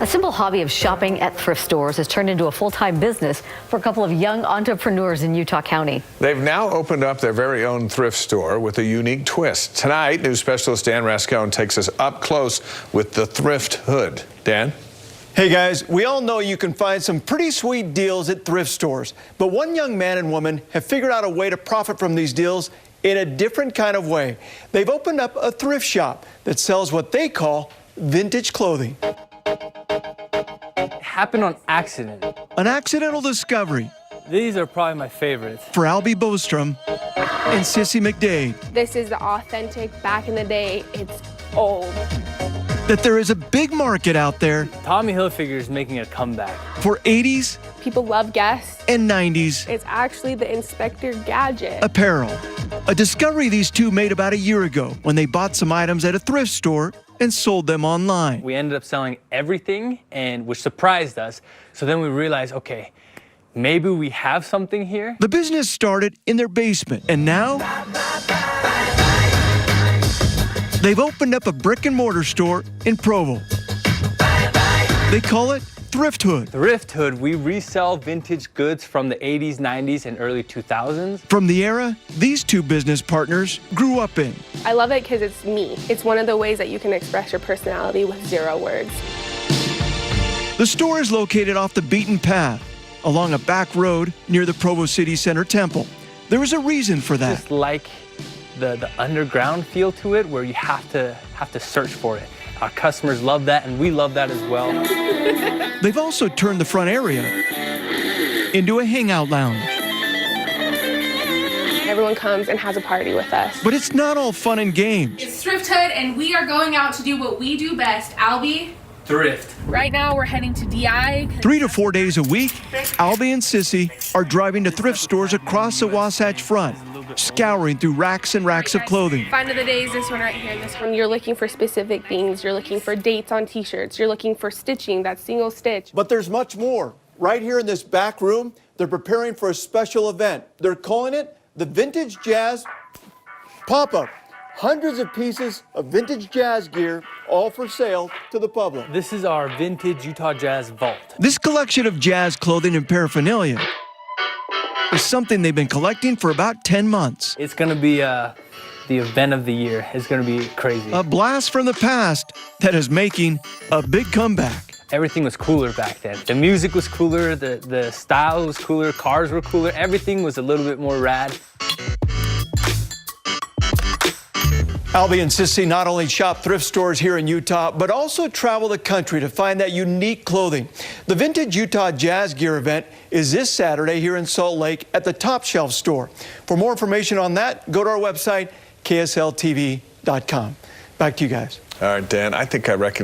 A simple hobby of shopping at thrift stores has turned into a full-time business for a couple of young entrepreneurs in Utah County. They've now opened up their very own thrift store with a unique twist. Tonight, news specialist Dan Rascone takes us up close with the Thrift Hood. Dan? Hey guys, we all know you can find some pretty sweet deals at thrift stores, but one young man and woman have figured out a way to profit from these deals in a different kind of way. They've opened up a thrift shop that sells what they call vintage clothing. It happened on accident. An accidental discovery. These are probably my favorites. For Albie Bostrom and Sissy McDade. This is the authentic, back in the day, it's old. That there is a big market out there. Tommy Hilfiger is making a comeback. For 80s. People love Guess. And 90s. It's actually the Inspector Gadget. Apparel. A discovery these two made about a year ago when they bought some items at a thrift store and sold them online. We ended up selling everything, and which surprised us. So then we realized, okay, maybe we have something here. The business started in their basement, and now they've opened up a brick and mortar store in Provo. They call it Thrift Hood. Thrift Hood, we resell vintage goods from the 80s, 90s, and early 2000s. From the era these two business partners grew up in. I love it because it's me. It's one of the ways that you can express your personality with 0 words. The store is located off the beaten path, along a back road near the Provo City Center Temple. There is a reason for that. Just like the underground feel to it, where you have to search for it. Our customers love that, and we love that as well. They've also turned the front area into a hangout lounge. Everyone comes and has a party with us. But it's not all fun and games. It's Thrift Hood, and we are going out to do what we do best. Albie? Thrift. Right now, we're heading to DI. 3 to 4 days a week, Albie and Sissy are driving to thrift stores across the Wasatch Front, scouring through racks and racks of clothing. Find of the day is this one right here. This one, you're looking for specific things. You're looking for dates on t-shirts. You're looking for stitching, that single stitch. But there's much more. Right here in this back room, they're preparing for a special event. They're calling it the Vintage Jazz Pop-Up. Hundreds of pieces of vintage jazz gear, all for sale to the public. This is our vintage Utah Jazz vault. This collection of jazz clothing and paraphernalia is something they've been collecting for about 10 months. It's going to be the event of the year. It's going to be crazy. A blast from the past that is making a big comeback. Everything was cooler back then. The music was cooler, the style was cooler, cars were cooler, everything was a little bit more rad. Albie and Sissy not only shop thrift stores here in Utah, but also travel the country to find that unique clothing. The Vintage Utah Jazz Gear event is this Saturday here in Salt Lake at the Top Shelf store. For more information on that, go to our website, ksltv.com. Back to you guys. All right, Dan, I think I recognize